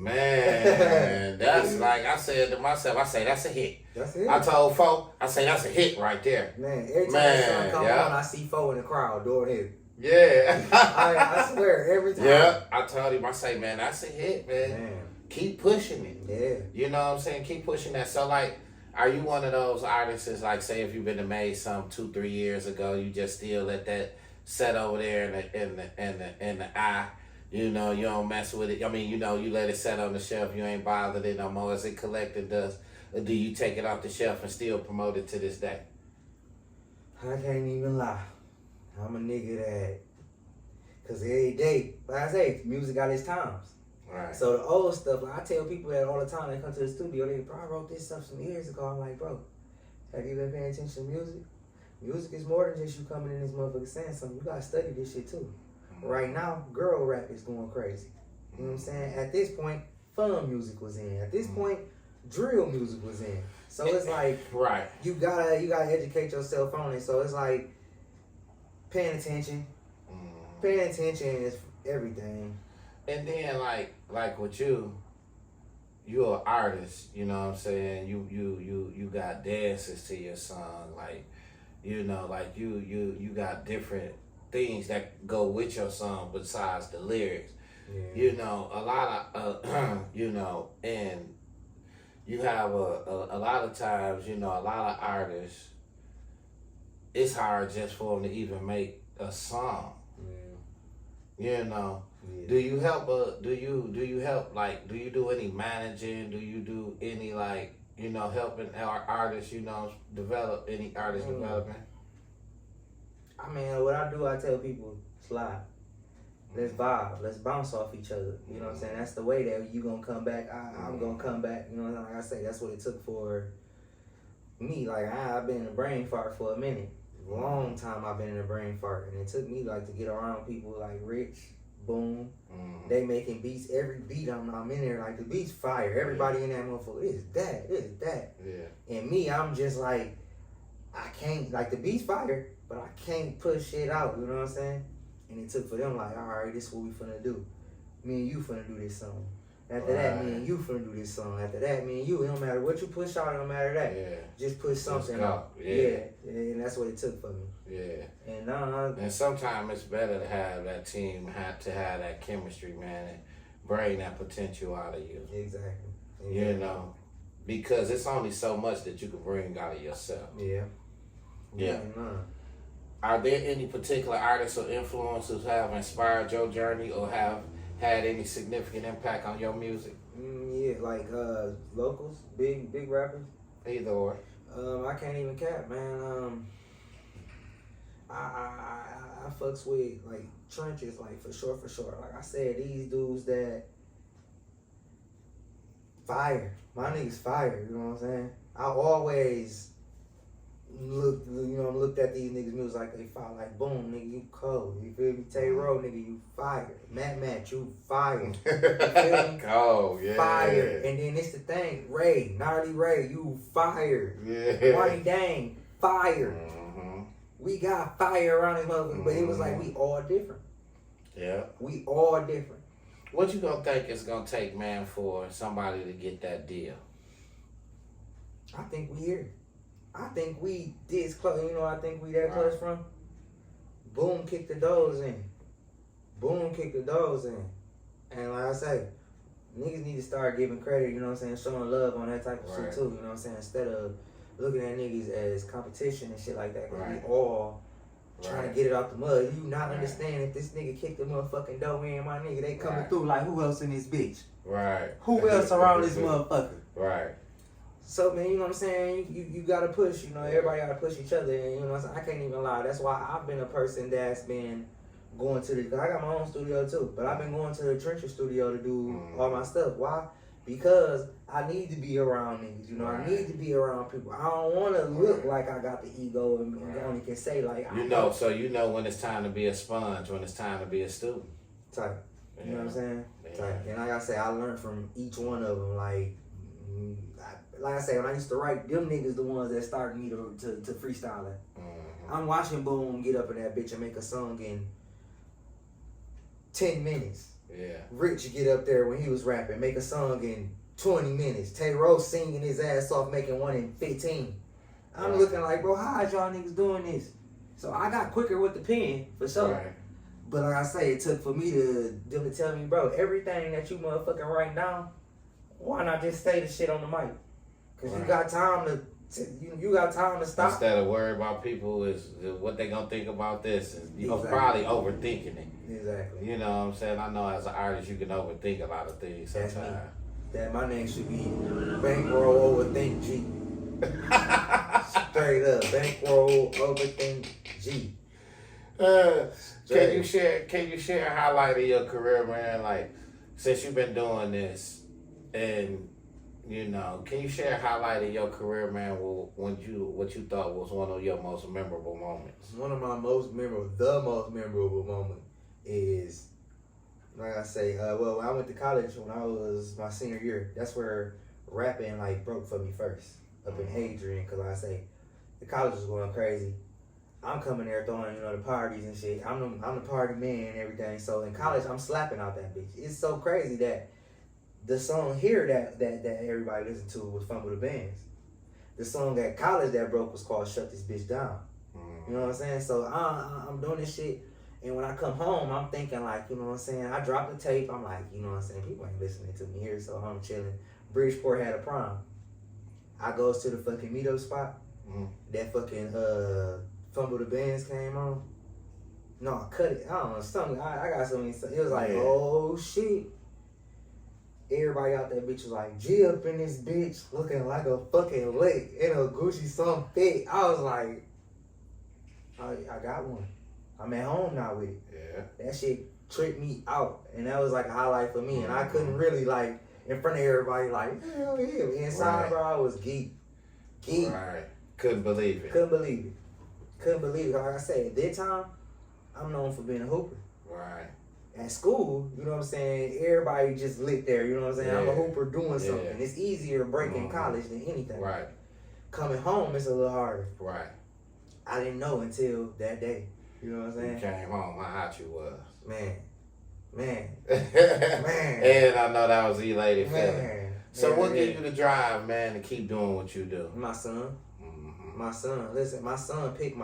man, that's like I said to myself. I say that's a hit. That's it. I told folk, I say that's a hit right there. Man, every time that song come on, I see folk in the crowd doing it. Yeah, I swear every time. Yeah, I told him, I say, man, that's a hit, man. Keep pushing it. Yeah, you know what I'm saying? Keep pushing that. So like, are you one of those artists? Like, say if you've been made some 2-3 years ago, you just still let that set over there in the eye. You know, you don't mess with it. I mean, you know, you let it set on the shelf. You ain't bothered it no more. Is it collecting dust? Or do you take it off the shelf and still promote it to this day? I can't even lie. I'm a nigga that, because every day, like I say, music got its times. Right. So the old stuff, like I tell people that all the time, they come to the studio, they bro, I wrote this stuff some years ago. I'm like, bro, have you been paying attention to music? Music is more than just you coming in this motherfucker saying something. You gotta study this shit too. Right now, girl rap is going crazy. You know what I'm saying? At this point, fun music was in. At this point, drill music was in. So it's like, right, you gotta educate yourself on it. So it's like paying attention, Paying attention is everything. And then like with you're an artist, you know what I'm saying? You got dances to your song, like, you know, like you got different things that go with your song besides the lyrics. Yeah. You know, a lot of you know, and you have a lot of times, you know, a lot of artists, it's hard just for them to even make a song. Yeah. You know. Yeah. Do you help? Do you help? Like, do you do any managing? Do you do any, like, you know, helping our artists? You know, develop any artist development? I mean, what I do, I tell people, slide. Let's vibe. Let's bounce off each other. You know what I'm saying? That's the way that you gonna come back. I'm gonna come back. You know, like I say, that's what it took for me. Like I've been in a brain fart for a minute. Long time I've been in a brain fart, and it took me like to get around people like Rich. Boom. They making beats. Every beat I'm in there, like the beats fire. Everybody in that motherfucker, it's that. Yeah. And me, I'm just like, I can't, like the beats fire, but I can't push shit out, you know what I'm saying? And it took for them like, all right, this is what we finna do. Me and you finna do this song. After that, me and you finna do this song. After that, me and you, it don't matter what you push out, it don't matter that. Yeah. Just push something out. Yeah. And that's what it took for me. Yeah. And sometimes it's better to have that team, have that chemistry, man, and bring that potential out of you. Exactly. You know, because it's only so much that you can bring out of yourself. Yeah. Yeah. Are there any particular artists or influencers who have inspired your journey or have had any significant impact on your music? Yeah, like locals, big rappers. Either or. I can't even cap, man. I fucks with like Trenches, like for sure. Like I said, these dudes that fire. My niggas fire, you know what I'm saying? I always looked at these niggas music like they fire. Like, boom, nigga, you cold. You feel me? Tay-Ro, nigga, you fire. Matt, you fire. You feel me? Cold, yeah. Fire. And then it's the thing, Gnarly Ray, you fire. Yeah. Marty Dang, fire. Mm-hmm. We got fire around this motherfucker, but it was like we all different. Yeah. We all different. What you gonna think it's gonna take, man, for somebody to get that deal? I think we here. I think we this close. You know, I think we that close from. Boom, kick the doors in. And like I say, niggas need to start giving credit. You know what I'm saying? Showing love on that type of shit too. You know what I'm saying? Instead of looking at niggas as competition and shit like that. Cause we all trying to get it out the mud. You not understand if this nigga kicked the motherfucking door in, my nigga, they coming through like who else in this bitch? Right. Who else around this motherfucker? Right. So, man, you know what I'm saying? You gotta push, you know, everybody gotta push each other. And, you know what I'm saying? I can't even lie. That's why I've been a person that's been going to cause I got my own studio too, but I've been going to the Trencher studio to do all my stuff. Why? Because I need to be around niggas, you know, I need to be around people. I don't want to look like I got the ego and only can say like, you know, so you know when it's time to be a sponge, when it's time to be a student. Type. You know what I'm saying? Yeah. Type. And like I say, I learned from each one of them. Like I say, when I used to write, them niggas the ones that started me to freestyling. Mm-hmm. I'm watching Boom get up in that bitch and make a song in 10 minutes. Yeah. Rich get up there when he was rapping, make a song in 20 minutes. Tay-Ro singing his ass off, making one in 15. I'm looking like, bro, how is y'all niggas doing this? So I got quicker with the pen, for sure. Right. But like I say, it took for me them to tell me, bro, everything that you motherfucking write down, why not just say the shit on the mic? Because you got time you got time to stop. Instead of worry about people is what they gonna think about this, and you're probably overthinking it. Exactly. You know what I'm saying? I know as an artist you can overthink a lot of things sometimes. That my name should be Bankroll Overthink G. Straight up, Bankroll Overthink G. Can you share a highlight of your career, man? Like, since you've been doing this, and you know, can you share a highlight of your career, man? What you thought was one of your most memorable moments? One of my the most memorable moment is, like I say, when I went to college when I was my senior year. That's where rapping like broke for me first up in Hadrian, because like I say, the college was going crazy. I'm coming there throwing, the parties and shit. I'm the party man and everything. So in college, I'm slapping out that bitch. It's so crazy that the song here that everybody listened to was Fumble the Bands. The song at college that broke was called Shut This Bitch Down. You know what I'm saying? So I'm doing this shit. And when I come home, I'm thinking like, you know what I'm saying? I dropped the tape. I'm like, you know what I'm saying? People ain't listening to me here, so I'm chilling. Bridgeport had a prom. I goes to the fucking meetup spot. That fucking Fumble the Bands came on. No, I cut it. I don't know, something. I got something. It was like, oh shit. Everybody out that bitch was like, G up in this bitch looking like a fucking lick in a Gucci some fit. I was like, I got one. I'm at home now with it. Yeah. That shit tripped me out. And that was like a highlight for me. And I couldn't really like, in front of everybody, like, hell yeah. Inside, bro, I was geek. Right. Couldn't believe it. Couldn't believe it. Like I said, at that time, I'm known for being a hooper. Right. At school, you know what I'm saying, everybody just lit there, you know what I'm saying? Yeah. I'm a hooper doing something. It's easier to break in college than anything. Right. Coming home, it's a little harder. Right. I didn't know until that day. You know what I'm saying? You came home, how hot you was. Man. And I know that was elated feeling. So what gave you the drive, man, to keep doing what you do? My son. My son. Listen, my son picked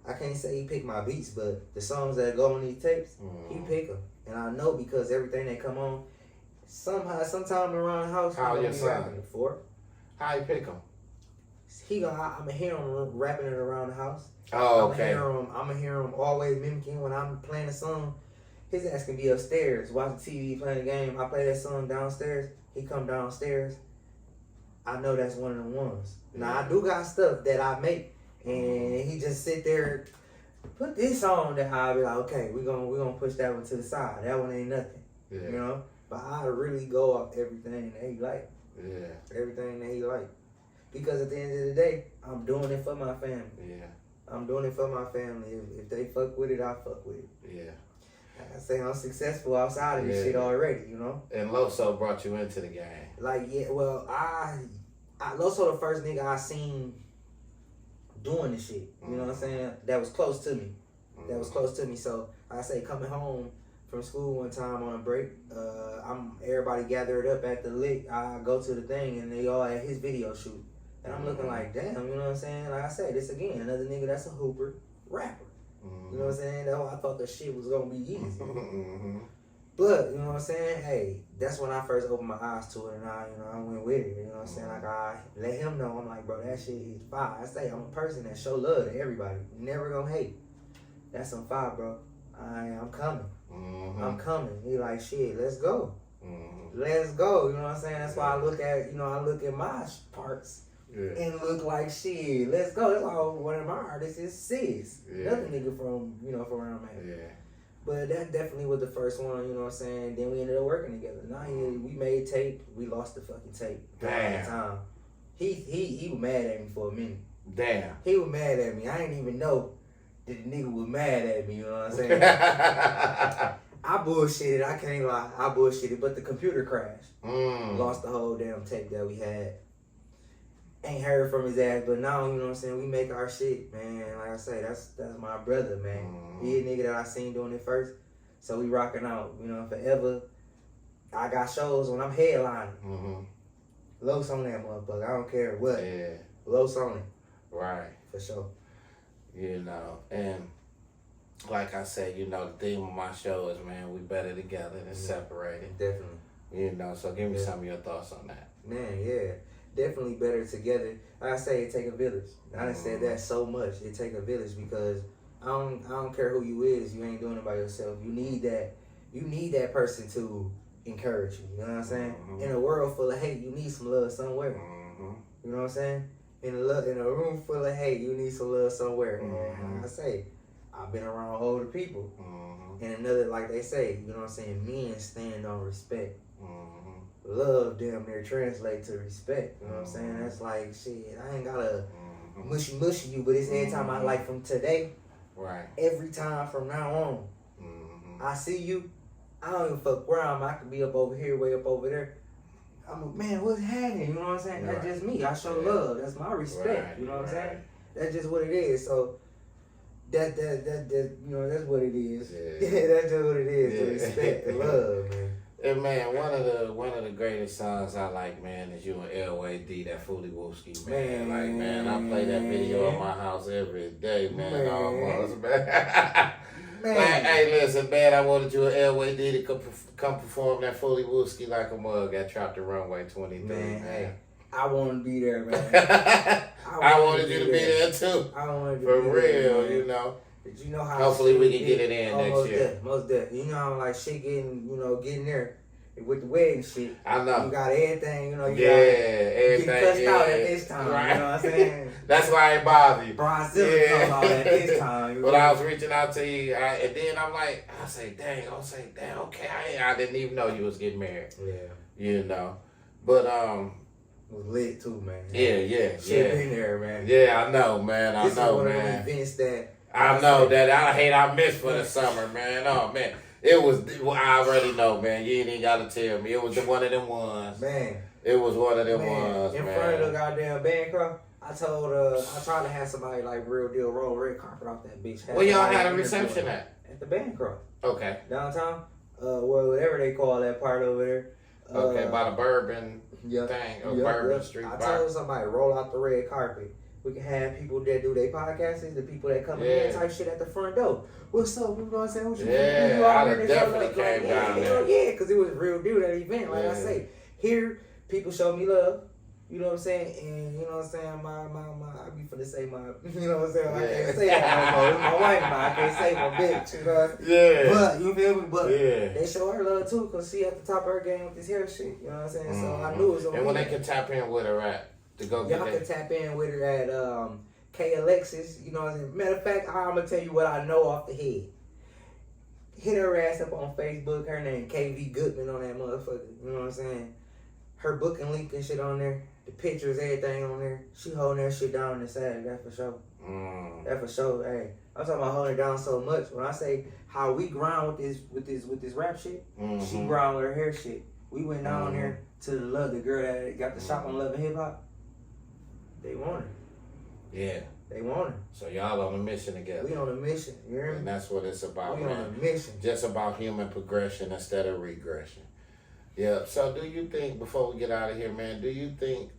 I can't say he picked my beats, but the songs that go on these tapes, he pick them. And I know because everything that come on, sometime around the house, how your son? 4. How you pick them? I'm gonna hear him rapping it around the house. Oh, okay. I'm gonna hear him always mimicking when I'm playing a song. His ass can be upstairs watching TV, playing a game. I play that song downstairs. He come downstairs. I know that's one of the ones. Now I do got stuff that I make, and he just sit there, put this on. That I'll be like, okay, we gonna push that one to the side. That one ain't nothing, you know. But I really go off everything that he like. Everything that he like. Because at the end of the day, I'm doing it for my family. I'm doing it for my family. If they fuck with it, I fuck with it. Like I say, I'm successful outside of this shit already, you know? And Loso brought you into the game. Like, well, Loso the first nigga I seen doing this shit. You know what I'm saying? That was close to me. So, I say, coming home from school one time on a break, everybody gathered up at the lick. I go to the thing, and they all at his video shoot. And I'm looking like, damn, you know what I'm saying? Like I said, this again, another nigga that's a hooper, rapper. You know what I'm saying? I thought the shit was gonna be easy. But, you know what I'm saying? Hey, that's when I first opened my eyes to it, and I went with it. You know what I'm saying? Like, I let him know, I'm like, bro, that shit is fire. I say, I'm a person that show love to everybody. Never gonna hate. That's some fire, bro. I'm coming. I'm coming. He like, shit, let's go. Let's go. You know what I'm saying? That's why I look at my parts. And look like shit. Let's go. That's why one of my artists is Sis. Another nigga from around here. But that definitely was the first one, you know what I'm saying? Then we ended up working together. Now we made tape. We lost the fucking tape. Damn. Time. He was mad at me for a minute. Damn. He was mad at me. I didn't even know that the nigga was mad at me, you know what I'm saying? I bullshitted. I can't lie. I bullshitted. But the computer crashed. Lost the whole damn tape that we had. Ain't heard from his ass, but now, you know what I'm saying, we make our shit, man. Like I say, that's my brother, man. He a nigga that I seen doing it first. So we rocking out, you know, forever. I got shows when I'm headlining. Los on that motherfucker. I don't care what. Los on it. Right. For sure. You know, and like I said, you know, the theme of my show is, man, we better together than separated. Definitely. You know, so give me some of your thoughts on that. Man, yeah. Definitely better together. Like I say, it take a village. I done said that so much. It take a village because I don't care who you is. You ain't doing it by yourself. You need that person to encourage you. You know what I'm saying? In a world full of hate, you need some love somewhere. You know what I'm saying? In a room full of hate, you need some love somewhere. And like I say, I've been around older people. And another, like they say, you know what I'm saying? Men stand on respect. Love damn near translate to respect. You know what I'm saying? That's like, shit, I ain't gotta mushy you, but it's every time I like from today. Right. Every time from now on. I see you, I don't even fuck where I'm. I could be up over here, way up over there. I'm like, man, what's happening? You know what I'm saying? That's just me. I show love. That's my respect. You know what I'm saying? That's just what it is. So that you know, that's what it is. Yeah. That's just what it is. The respect, the love, man. And man, one of the greatest songs I like, man, is you and LYD, that Fully Wooski, man. Like, man, I play that video in my house every day, man. Almost, man. Man. Like, hey, listen, man, I wanted you and LYD to come perform that Fully Wooski like a mug at Trap the Runway 23, man. Hey, I want to be there, man. I wanted you to be there too. I wanted to for be real, there, you know. But you know how hopefully we can get it in next year. Most definitely. You know how like shit getting there with the wedding shit. I know. You got everything, you know. Everything. Get cussed out at this time. Right. You know what I'm saying? That's why I ain't bother you. Brazil knows all at this time. But I was reaching out to you, and then I'm like, damn, okay, I didn't even know you was getting married. Yeah. You know, but it was lit too, man. Yeah. Shit been there, man. Yeah, I know, man. This is one of man. the events that I know that I missed for the summer, man. Oh man, it was. I already know, man. You ain't even gotta tell me. It was one of them ones. Man. It was one of them ones, in man. front of the goddamn Bankroll. I tried to have somebody like real deal roll red carpet off that bitch. Where y'all had a reception at? At the Bankroll. Okay. Downtown. Whatever they call that part over there. Okay, by the Bourbon thing, or Bourbon Street. I told somebody roll out the red carpet. We can have people that do their podcasts, the people that come in type shit at the front door. What's up? You know what I'm saying? What you I definitely came down there. Yeah, because it was real deal, that event. Like I say, here, people show me love. You know what I'm saying? And you know what I'm saying? My I be finna say my, you know what I'm saying? I can't say that no more. It's my wife now. I can't say my bitch, you know what I'm saying? Yeah. But, you feel me? But they show her love too, because she at the top of her game with this hair shit. You know what I'm saying? So I knew it was over. And when they can tap in with her at, to go get y'all can tap in with her at K Alexis. You know what I'm saying? Matter of fact, I'm going to tell you what I know off the head. Hit her ass up on Facebook. Her name KV Goodman on that motherfucker. You know what I'm saying? Her booking link and shit on there. The pictures, everything on there. She holding that shit down inside. That for sure. That for sure. Hey, I'm talking about holding it down so much. When I say how we grind with this rap shit, she grind with her hair shit. We went down there to the girl that got the shop on Love and Hip Hop. They want her. Yeah. They want her. So y'all on a mission together. We on a mission. You hear me? And that's what it's about, we man. On a mission. Just about human progression instead of regression. Yeah. So do you think, before we get out of here, man, do you think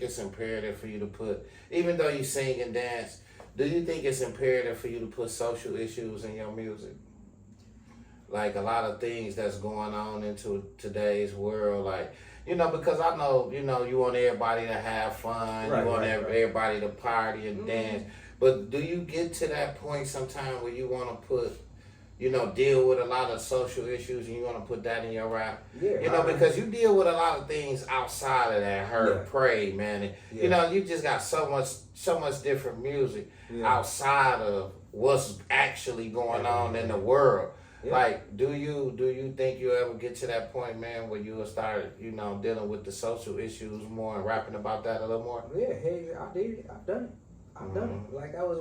it's imperative for you to put, even though you sing and dance, do you think it's imperative for you to put social issues in your music? Like a lot of things that's going on into today's world, like, you know, because I know, you know, you want everybody to have fun, you want everybody to party and dance, but do you get to that point sometime where you want to put, you know, deal with a lot of social issues and you want to put that in your rap? Yeah. You know, because you deal with a lot of things outside of that, pray, man. And, you know, you just got so much different music outside of what's actually going on in the world. Yeah. Like, do you think you'll ever get to that point, man, where you'll start, you know, dealing with the social issues more and rapping about that a little more? Yeah, hey, I did it. I've done it. I've done it. Like, that was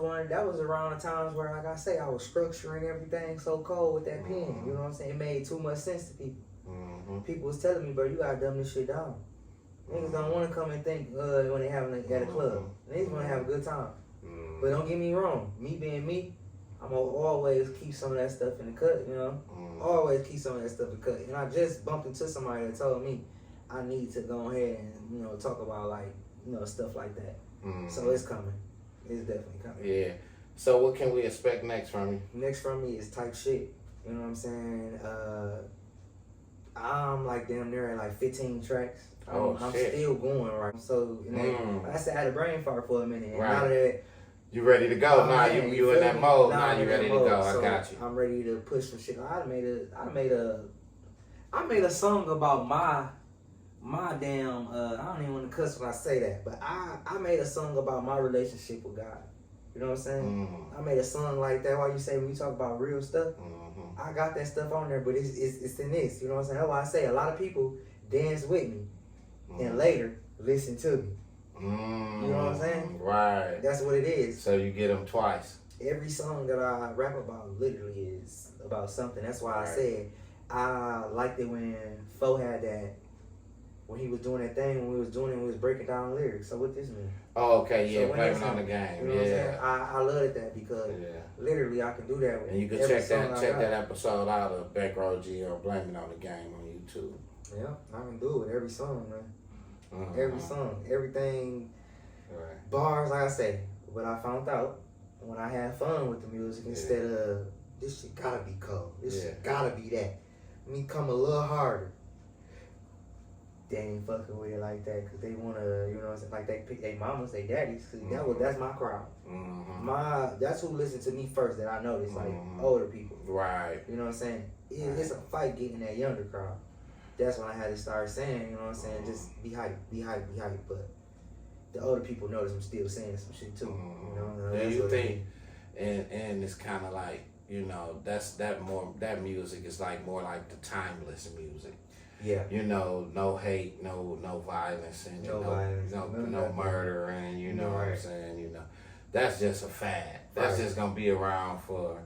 around the times where, like I say, I was structuring everything so cold with that pen. You know what I'm saying? It made too much sense to people. People was telling me, bro, you gotta dumb this shit down. Niggas don't want to come and think when they having at a club. Niggas want to have a good time. But don't get me wrong. Me being me, I'm gonna always keep some of that stuff in the cut, you know? Always keep some of that stuff in the cut. And I just bumped into somebody that told me I need to go ahead and, you know, talk about, like, you know, stuff like that. So it's coming. It's definitely coming. Yeah. So what can we expect next from you? Next from me is type shit. You know what I'm saying? I'm like damn near at like 15 tracks. I'm still going right. So, you know, like I said, I had a brain fart for a minute. And out of that, you ready to go? You in that mode. Now you ready to go. So I got you. I'm ready to push some shit. I made a song about my damn I don't even want to cuss when I say that, but I made a song about my relationship with God. You know what I'm saying? I made a song like that. Why you say when you talk about real stuff, I got that stuff on there, but it's in this. You know what I'm saying? That's why I say a lot of people dance with me and later listen to me. You know what I'm saying? Right. That's what it is. So you get them twice. Every song that I rap about literally is about something. That's why I said I liked it when Fo had that when he was doing that thing, when we was doing it, we was breaking down lyrics. So what this mean? Oh, okay, yeah, So blaming on the game. You know what I'm saying? I love that because literally I can do that with and you can check that episode out of Bankroll G or Blaming on the Game on YouTube. Yeah, I can do it with every song, man. Every song, everything, bars, like I say. But I found out when I had fun with the music, instead of this shit gotta be cold, this shit gotta be that. Let me come a little harder. They ain't fucking with it like that because they wanna, you know what I'm saying? Like they pick their mamas, their daddies. Cause that's my crowd. That's who listened to me first that I noticed, like older people. Right. You know what I'm saying? It's a fight getting that younger crowd. That's when I had to start saying, you know what I'm saying? Just be hype, be hype, be hype. But the older people notice I'm still saying some shit too. You know? Do you think? And it's kind of like, you know, that music is like more like the timeless music. Yeah. You know, no hate, no violence, and no murder, and you know what I'm saying. You know, that's just a fad. That's just gonna be around for,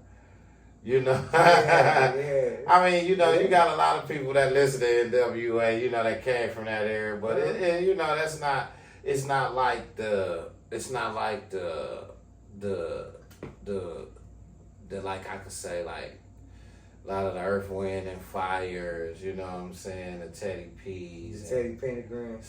you know. I mean, you know, you got a lot of people that listen to NWA, you know, that came from that era, but you know, that's not. It's not like the like I could say like a lot of the Earth, Wind and Fires, you know what I'm saying, the Teddy P's, Teddy Pendergram,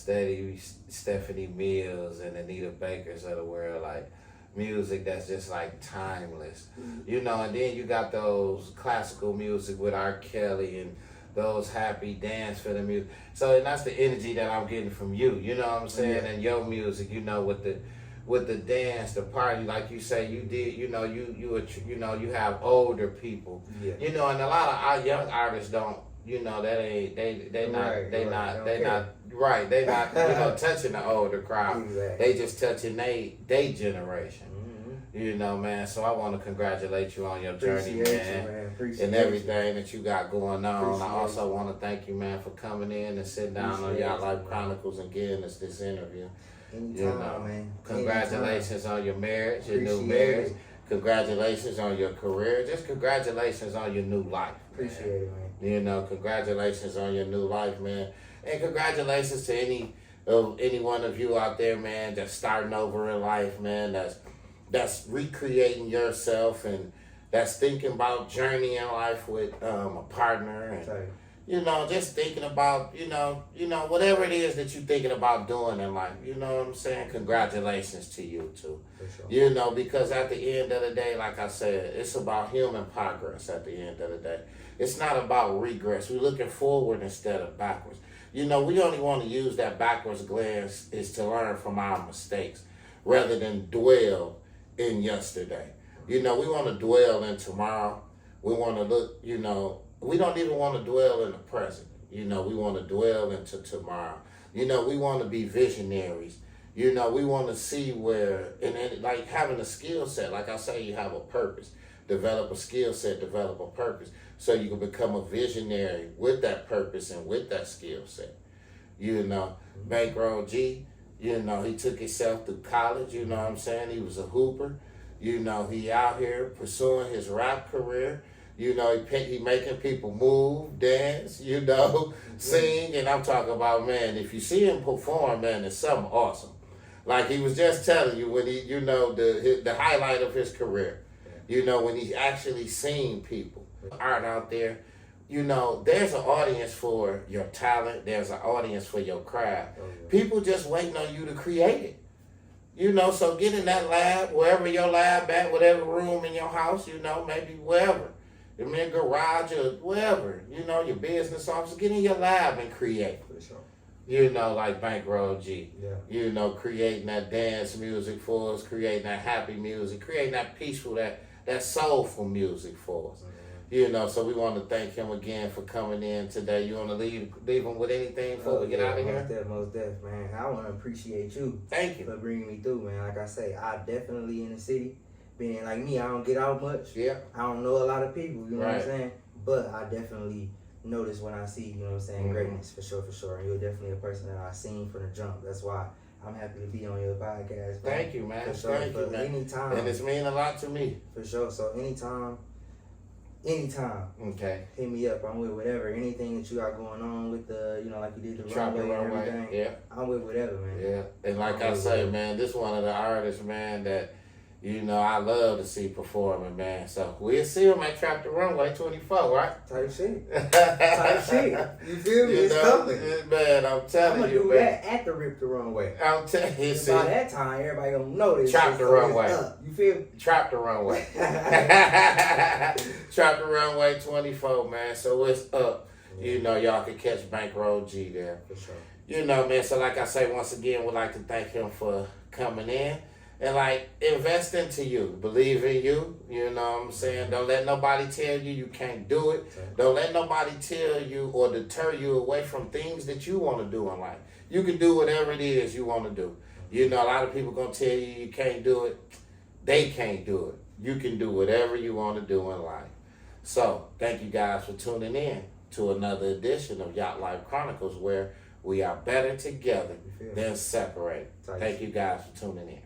Stephanie Mills and Anita Bakers of the world, like music that's just like timeless, you know. And then you got those classical music with R. Kelly and those happy dance for the music. So and that's the energy that I'm getting from you, you know what I'm saying, and your music, you know, with the dance, the party, like you say, you did, you know, you have older people, you know, and a lot of our young artists don't, you know, they not you know, touching the older crowd. Exactly. They just touching they generation. You know, man, so I want to congratulate you on your journey, man, and everything that you got going on. I also want to thank you, man, for coming in and sitting down on Yacht Life Chronicles and giving us this interview. Anytime, you know, man. Congratulations on your marriage, your new marriage. Congratulations on your career. Just congratulations on your new life. Appreciate it, man. You know, congratulations on your new life, man. And congratulations to any one of you out there, man, that's starting over in life, man, that's recreating yourself and that's thinking about journey in life with a partner and you know, just thinking about, you know, whatever it is that you're thinking about doing in life, you know what I'm saying? Congratulations to you too. For sure. You know, because at the end of the day, like I said, it's about human progress at the end of the day. It's not about regress. We're looking forward instead of backwards. You know, we only want to use that backwards glance is to learn from our mistakes rather than dwell in yesterday. You know, we want to dwell in tomorrow. We want to look, you know, we don't even want to dwell in the present. You know, we want to dwell into tomorrow. You know, we want to be visionaries. You know, we want to see where, and like having a skill set, like I say, you have a purpose. Develop a skill set, develop a purpose. So you can become a visionary with that purpose and with that skill set. You know, Bankroll G, you know, he took himself through college, you know what I'm saying? He was a hooper. You know, he out here pursuing his rap career. You know, he making people move, dance, you know, sing. And I'm talking about, man, if you see him perform, man, it's something awesome. Like he was just telling you when he, you know, the highlight of his career, you know, when he actually seen people. Art out there, you know, there's an audience for your talent. There's an audience for your craft. People just waiting on you to create it. You know, so get in that lab, wherever your lab at, whatever room in your house, you know, maybe wherever. In your garage or wherever, you know, your business office, get in your lab and create. For sure. You know, like Bankroll G. Yeah. You know, creating that dance music for us, creating that happy music, creating that peaceful, that soulful music for us. You know, so we want to thank him again for coming in today. You want to leave him with anything before we get out of here? Most def, man. I want to appreciate you. Thank you for bringing me through, man. Like I say, I definitely in the city. Being like me, I don't get out much. Yeah. I don't know a lot of people, you know what I'm saying? But I definitely notice when I see, you know what I'm saying, greatness, for sure. And you're definitely a person that I've seen from the jump. That's why I'm happy to be on your podcast. Man. Thank you, man. For sure. Thank you, man. Anytime. And it's mean a lot to me. For sure. So anytime anytime. Okay. Hit me up. I'm with whatever. Anything that you got going on with the, like you did the Drop the runway and runway. everything. Yeah. I'm with whatever, man. Yeah. And like I say, man, this one of the artists, man, that I love to see performing, man. So we'll see him at Trap the Runway 24, right? Type shit. Type shit. You feel me? It's coming. Man, I'm telling I'm you, do man. that at the Rip the Runway. I'm telling you, By that time, everybody gonna know this. Trap the Runway. Up. You feel me? Trap the Runway. Trap the Runway 24, man. So it's up. Yeah. Y'all can catch Bankroll G there. For sure. Man, so like I say, once again, we'd like to thank him for coming in and invest into you. Believe in you. You know what I'm saying? Don't let nobody tell you can't do it. Don't let nobody tell you or deter you away from things that you want to do in life. You can do whatever it is you want to do. A lot of people going to tell you can't do it. They can't do it. You can do whatever you want to do in life. So, thank you guys for tuning in to another edition of Yacht Life Chronicles, where we are better together than separated. Thank you guys for tuning in.